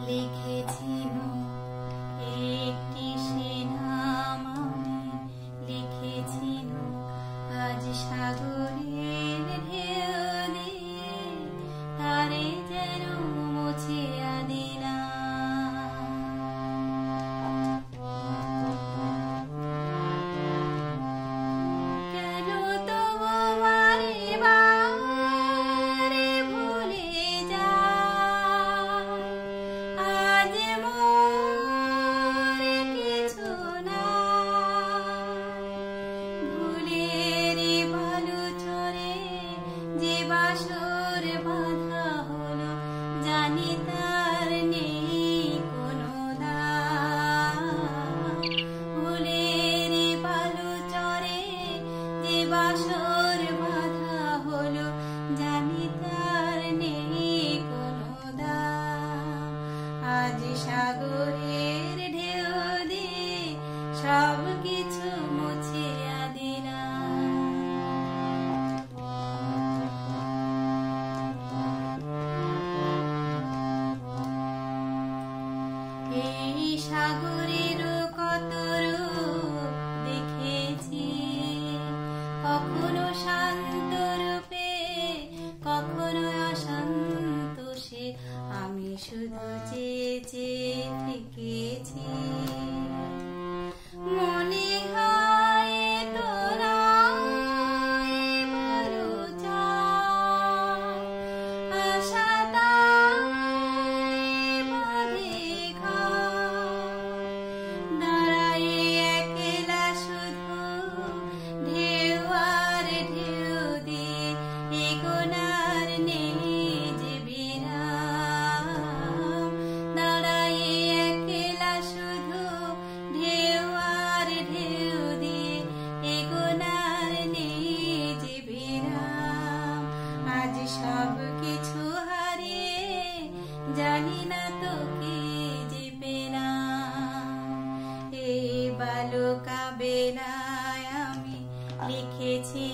লিখেছিল একটি সে নাম আমি লিখেছিল আজ সাগরের ঢেউ দিয়ে তারে যেন মুছিয়া দিলাম। কেন তবু বারে বারে ভুলে যায় আজ মোর কিছু নাই। ভুলের বালু চরে যে বাসর বাঁধা হলো জানি তার নেই কোনো দাম। ভুলের বালু চরে যে বাসর বাঁধা হলো জানি তার নেই কোনো দাম। আজ সাগরের ঢেউ দিয়ে সব কিছু মুছিয়া দিলাম। এই সাগরের কত রূপ দেখেছি, কখনো শান্ত রূপে কখনো অশান্ত সে আমি শুধু চেয়ে চেয়ে থেকেছি। মনে হয় তোরা বড় চায় আশা তাই বাঁধে ঘর। দাঁড়ায় একলা শুধু ঢেউ আর ঢেউ দিয়ে এগোনার নেই যে বিরাম। দাঁড়ায় একলা শুধু ঢেউ আর ঢেউ দিয়ে এগোনার নেই যে বিরাম। আজ সব কিছু হারিয়ে জানি না তোকে যে পেলাম। এই বালুকা বেলায় আমি লিখেছি